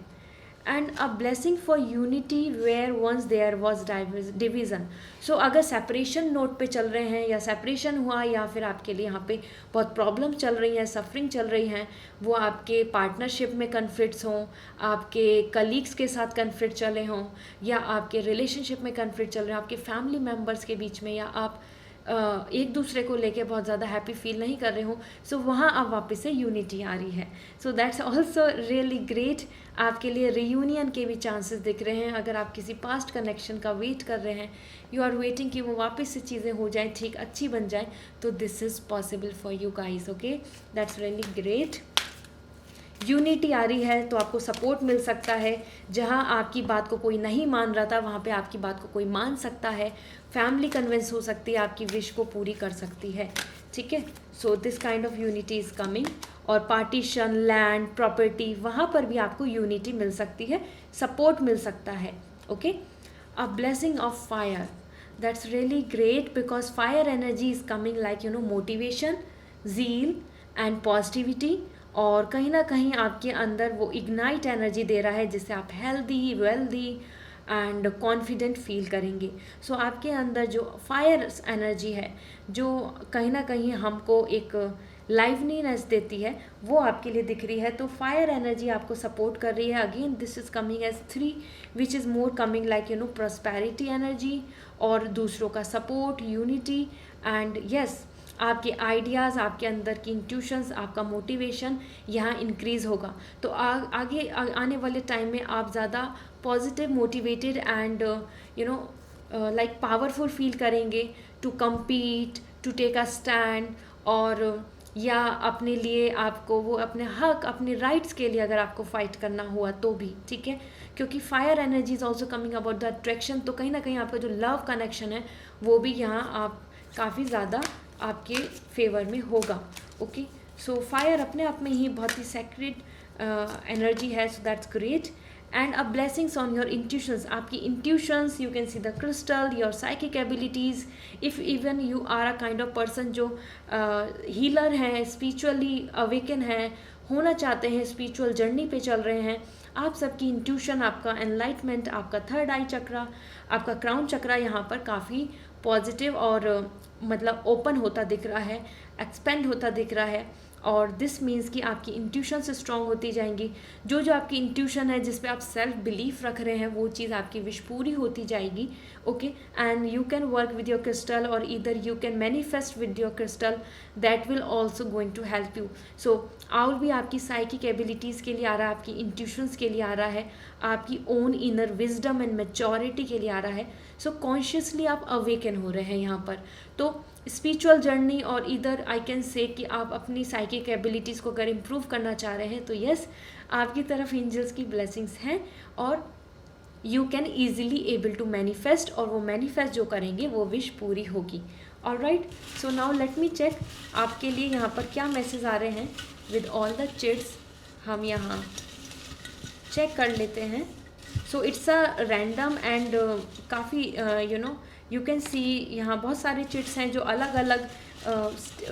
And a blessing for unity where once there was division. So अगर सेपरेशन नोट पे चल रहे हैं, या सेपरेशन हुआ, या फिर आपके लिए यहाँ पे बहुत प्रॉब्लम चल रही है, सफरिंग चल रही हैं, वो आपके पार्टनरशिप में कन्फ्लिक्ट्स हों, आपके कलीग्स के साथ कन्फ्लिक्ट चले हों, या आपके रिलेशनशिप में कन्फ्लिक्ट चल रहे हैं, आपके फैमिली मेम्बर्स के बीच में, या आप एक दूसरे को लेके बहुत ज़्यादा हैप्पी फील नहीं कर रहे हो, सो वहाँ अब वापस से यूनिटी आ रही है। So that's also really great. आपके लिए रियूनियन के भी चांसेस दिख रहे हैं। अगर आप किसी पास्ट कनेक्शन का वेट कर रहे हैं, यू आर वेटिंग कि वो वापस से चीज़ें हो जाएं, ठीक, अच्छी बन जाए, तो this is possible for you guys. Okay, that's really great. Unity आ रही है तो आपको सपोर्ट मिल सकता है। जहाँ आपकी बात को कोई नहीं मान रहा था, वहाँ पे आपकी बात को कोई मान सकता है। फैमिली कन्विंस हो सकती है, आपकी विश को पूरी कर सकती है। ठीक है, so this kind of unity is coming. और पार्टीशन, लैंड, प्रॉपर्टी, वहाँ पर भी आपको यूनिटी मिल सकती है, सपोर्ट मिल सकता है। Okay, a blessing of fire, that's really great because fire energy is coming like motivation, zeal and positivity. और कहीं ना कहीं आपके अंदर वो इग्नाइट एनर्जी दे रहा है, जिससे आप healthy, wealthy and confident feel करेंगे। सो आपके अंदर जो फायर एनर्जी है, जो कहीं ना कहीं हमको एक लाइवलीनेस देती है, वो आपके लिए दिख रही है। तो फायर एनर्जी आपको सपोर्ट कर रही है। Again this is coming as 3 which is more coming like prosperity energy, और दूसरों का सपोर्ट, यूनिटी एंड यस, आपके आइडियाज़, आपके अंदर की इंट्यूशंस, आपका मोटिवेशन यहाँ इंक्रीज़ होगा। तो आगे आने वाले टाइम में आप ज़्यादा positive, motivated and like powerful feel करेंगे to compete, to take a stand, और या अपने लिए आपको वो अपने हक, अपने राइट्स के लिए अगर आपको फाइट करना हुआ तो भी ठीक है। क्योंकि fire energy is also coming about the attraction. तो कहीं ना कहीं आपका जो लव कनेक्शन है वो भी यहाँ आप काफ़ी ज़्यादा आपके फेवर में होगा। ओके, सो फायर अपने आप में ही बहुत ही सेक्रेड एनर्जी है। So that's great. And a blessings on your intuitions, आपकी intuitions, you can see the crystal, your psychic abilities. If even you are a kind of person जो healer हैं, spiritually awaken हैं, होना चाहते हैं, spiritual journey पे चल रहे हैं, आप सबकी इंट्यूशन, आपका एनलाइटमेंट, आपका थर्ड आई चक्रा, आपका क्राउन चक्रा यहाँ पर काफ़ी पॉजिटिव और मतलब ओपन होता दिख रहा है, एक्सपेंड होता दिख रहा है। और दिस मीन्स कि आपकी इंट्यूशन से स्ट्रॉन्ग होती जाएंगी। जो जो आपकी इंट्यूशन है, जिस पे आप सेल्फ बिलीफ रख रहे हैं, वो चीज़ आपकी विश पूरी होती जाएगी। Okay, and you can work with your crystal, और इधर you can manifest with your crystal, that will also going to help you. So owl भी आपकी साइकिक एबिलिटीज़ के लिए आ रहा है, आपकी इंट्यूशंस के लिए आ रहा है, आपकी own inner wisdom and maturity के लिए आ रहा है। सो कॉन्शियसली आप अवेकन हो रहे हैं यहाँ पर। तो स्पिरिचुअल जर्नी, और इधर आई कैन से कि आप अपनी साइकिक एबिलिटीज़ को अगर इम्प्रूव करना चाह रहे हैं, तो यस, आपकी तरफ एंजल्स की ब्लेसिंग्स हैं, और you can easily able to manifest, और वो मैनिफेस्ट जो करेंगे वो विश पूरी होगी। Alright, so now let me check आपके लिए यहाँ पर क्या मैसेज आ रहे हैं विद ऑल द चिट्स। हम यहाँ चेक कर लेते हैं। So it's a random and काफ़ी यू कैन सी यहाँ बहुत सारे चिट्स हैं जो अलग अलग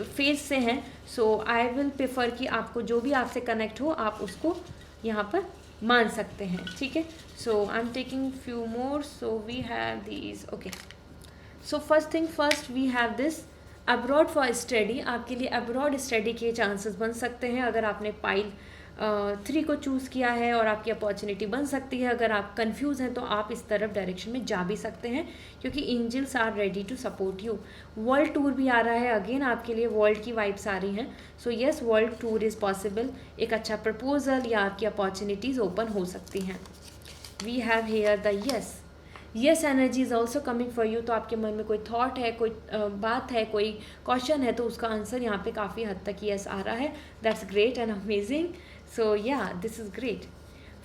फेज से हैं। सो आई विल प्रेफर कि आपको जो भी आपसे कनेक्ट हो, आप उसको यहाँ पर मान सकते हैं। ठीक है, so I am taking few more. So we have these. Okay, so first thing first, we have this abroad for study. आपके लिए अब्रॉड स्टडी के चांसेस बन सकते हैं अगर आपने पाइल 3 को चूज़ किया है, और आपकी अपॉर्चुनिटी बन सकती है। अगर आप कंफ्यूज हैं तो आप इस तरफ डायरेक्शन में जा भी सकते हैं, क्योंकि angels are ready to support you. World tour भी आ रहा है, अगेन आपके लिए वर्ल्ड की वाइब्स आ रही हैं। So yes, world tour is possible. एक अच्छा प्रपोजल या आपकी अपॉर्चुनिटीज़ ओपन हो सकती हैं। We have here the yes energy is also coming for you. तो आपके मन में कोई थॉट है, कोई बात है, कोई क्वेश्चन है, तो उसका आंसर यहाँ पे काफ़ी हद तक यस आ रहा है। That's great and amazing. So yeah, this is great.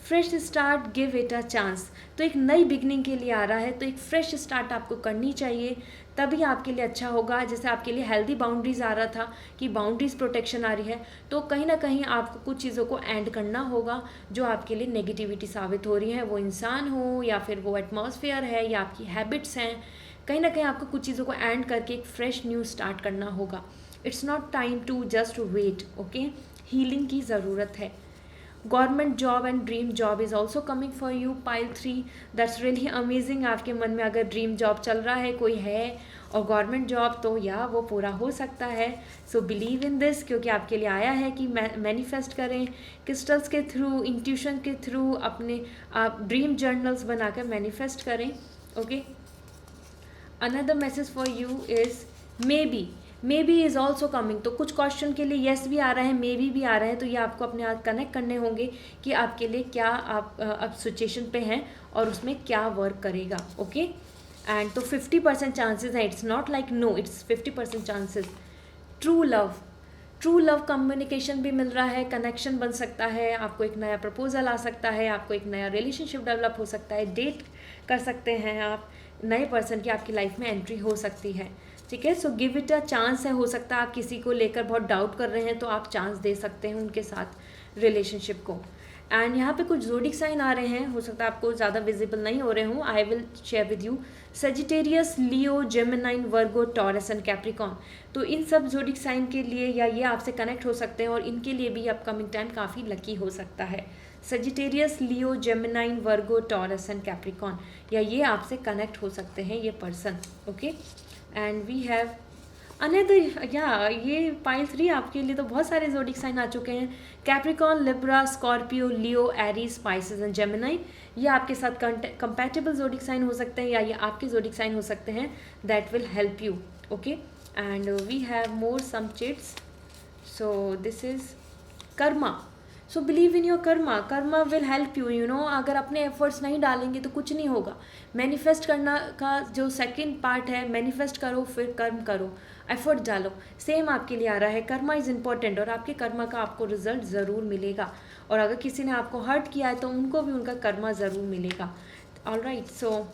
Fresh start, give it a chance. तो एक नई बिगनिंग के लिए आ रहा है, तो एक फ्रेश स्टार्ट आपको करनी चाहिए, तभी आपके लिए अच्छा होगा। जैसे आपके लिए हेल्दी बाउंड्रीज आ रहा था कि बाउंड्रीज प्रोटेक्शन आ रही है, तो कहीं ना कहीं आपको कुछ चीज़ों को एंड करना होगा जो आपके लिए नेगेटिविटी साबित हो रही है। वो इंसान हो, या फिर वो एटमॉस्फेयर है, या आपकी हैबिट्स हैं, कहीं ना कहीं आपको कुछ चीज़ों को एंड करके एक फ्रेश न्यू स्टार्ट करना होगा। It's not time to just wait. Okay, healing की ज़रूरत है। Government job and dream job is also coming for you pile 3. That's really amazing. आपके मन में अगर ड्रीम जॉब चल रहा है कोई है और गवर्नमेंट जॉब, तो या वो पूरा हो सकता है. सो बिलीव इन दिस, क्योंकि आपके लिए आया है कि मैनिफेस्ट करें क्रिस्टल्स के थ्रू, इंट्यूशन के थ्रू, अपने आप ड्रीम जर्नल्स बनाकर मैनिफेस्ट करें. Okay, another message for you is may be is also coming. तो कुछ क्वेश्चन के लिए येस भी आ रहा है, मे भी आ रहा है. तो ये आपको अपने आप कनेक्ट करने होंगे कि आपके लिए क्या आप अब सिचुएशन पे हैं और उसमें क्या वर्क करेगा. ओके, एंड तो 50% चांसेस हैं. It's not like no, it's 50% chances. True love communication भी मिल रहा है, कनेक्शन बन सकता है, आपको एक नया प्रपोजल आ सकता है, आपको एक नया रिलेशनशिप डेवलप हो सकता है, डेट कर सकते हैं आप, नए पर्सन की आपकी लाइफ में एंट्री हो सकती है. ठीक है, so give it a chance है. हो सकता है आप किसी को लेकर बहुत डाउट कर रहे हैं, तो आप चांस दे सकते हैं उनके साथ रिलेशनशिप को. एंड यहाँ पे कुछ ज़ोडिक साइन आ रहे हैं, हो सकता है आपको ज़्यादा विजिबल नहीं हो रहे हों. I will share with you. Sagittarius, Leo, Gemini, Virgo, Taurus and Capricorn. तो इन सब ज़ोडिक साइन के लिए या ये आपसे कनेक्ट हो सकते हैं और इनके लिए भी अपकमिंग टाइम काफ़ी लकी हो सकता है. Sagittarius, Leo, Gemini, Virgo, Taurus and Capricorn, या ये आपसे कनेक्ट हो सकते हैं ये person. Okay, and we have another, या ये पाइल 3 आपके लिए तो बहुत सारे ज़ोडिक साइन आ चुके हैं. Capricorn, Libra, Scorpio, Leo, Aries, spices and Gemini. ये आपके साथ कंपैटिबल ज़ोडिक साइन हो सकते हैं या ये आपके ज़ोडिक साइन हो सकते हैं. That will help you. Okay, and we have more some chits. So this is karma. So believe in your karma will help you. You know, अगर अपने एफर्ट्स नहीं डालेंगे तो कुछ नहीं होगा. मैनिफेस्ट करना का जो सेकंड पार्ट है, मैनिफेस्ट करो फिर कर्म करो, एफर्ट डालो. सेम आपके लिए आ रहा है. कर्मा इज़ इम्पॉर्टेंट और आपके कर्मा का आपको रिजल्ट ज़रूर मिलेगा. और अगर किसी ने आपको हर्ट किया है तो उनको भी उनका कर्मा ज़रूर मिलेगा. Alright, so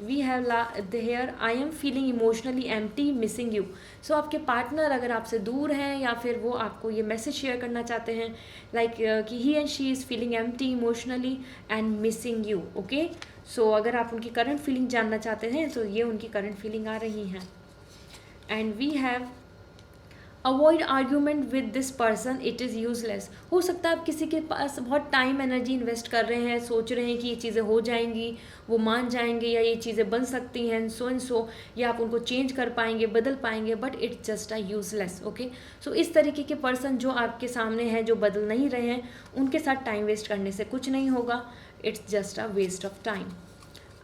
we have here I am feeling emotionally empty missing you. So आपके पार्टनर अगर आपसे दूर हैं या फिर वो आपको ये मैसेज शेयर करना चाहते हैं लाइक कि he and she is feeling empty emotionally and missing you. Okay, so अगर आप उनकी करंट फीलिंग जानना चाहते हैं तो ये उनकी करंट फीलिंग आ रही हैं. And we have avoid argument with this person, it is useless. हो सकता है आप किसी के पास बहुत टाइम एनर्जी इन्वेस्ट कर रहे हैं, सोच रहे हैं कि ये चीज़ें हो जाएंगी, वो मान जाएंगे या ये चीज़ें बन सकती हैं सो एंड सो, या आप उनको चेंज कर पाएंगे, बदल पाएंगे, but it's just a useless. Okay, so इस तरीके के पर्सन जो आपके सामने हैं, जो बदल नहीं रहे हैं, उनके साथ टाइम वेस्ट करने से कुछ नहीं होगा. It's just a waste of time.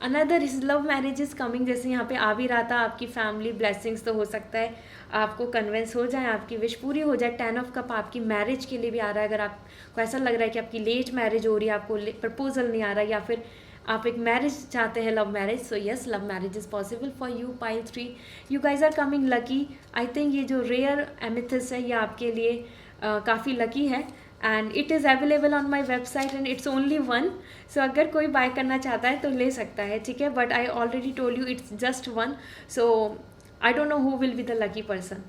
Another is love marriage is coming. जैसे यहाँ पे आ भी रहा था, आपकी फैमिली ब्लेसिंग्स, तो हो सकता है आपको कन्विंस हो जाए, आपकी विश पूरी हो जाए. 10 ऑफ कप आपकी मैरिज के लिए भी आ रहा है. अगर आपको ऐसा लग रहा है कि आपकी लेट मैरिज हो रही है, आपको प्रपोजल नहीं आ रहा, या फिर आप एक मैरिज चाहते हैं, love marriage, so yes, love marriage is possible for you. Pile 3, you guys are coming lucky. I think ये जो रेयर एमेथिस है ये आपके लिए काफ़ी लकी है. And it is available on my website and it's only 1. सो अगर कोई बाय करना चाहता है तो ले सकता है. ठीक है, but I already told you it's just 1. So I don't know who will be the lucky person.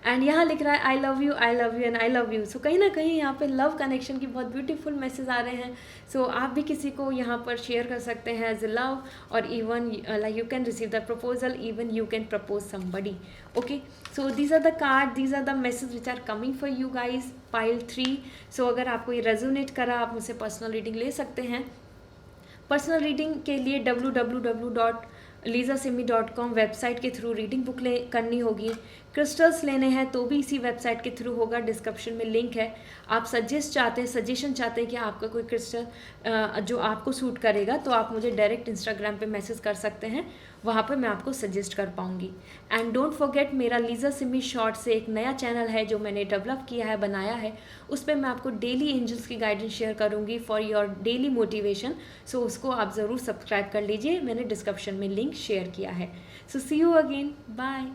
And यहाँ लिख रहा है I love you and I love you. So कहीं ना कहीं यहाँ पे लव कनेक्शन की बहुत ब्यूटीफुल मैसेज आ रहे हैं. सो आप भी किसी को यहाँ पर शेयर कर सकते हैं एज ए लव, और even like you can receive the proposal, even you can propose somebody. Okay, so these are the card, these are the message which are coming for you guys. Pile 3. So अगर आपको ये resonate करा, आप मुझसे personal reading ले सकते हैं. Personal reading के लिए www.lisasimi.com वेबसाइट के थ्रू रीडिंग बुक करनी होगी. क्रिस्टल्स लेने हैं तो भी इसी वेबसाइट के थ्रू होगा, डिस्क्रिप्शन में लिंक है. आप सजेशन चाहते हैं कि आपका कोई क्रिस्टल जो आपको सूट करेगा, तो आप मुझे डायरेक्ट इंस्टाग्राम पे मैसेज कर सकते हैं, वहाँ पर मैं आपको सजेस्ट कर पाऊँगी. एंड डोंट फॉरगेट, मेरा लीजा सिमी शॉर्ट से एक नया चैनल है जो मैंने डेवलप किया है, बनाया है. उस पर मैं आपको डेली एंजल्स की गाइडेंस शेयर करूँगी फॉर योर डेली मोटिवेशन. सो उसको आप ज़रूर सब्सक्राइब कर लीजिए, मैंने डिस्क्रिप्शन में लिंक शेयर किया है. सो सी यू अगेन, बाय.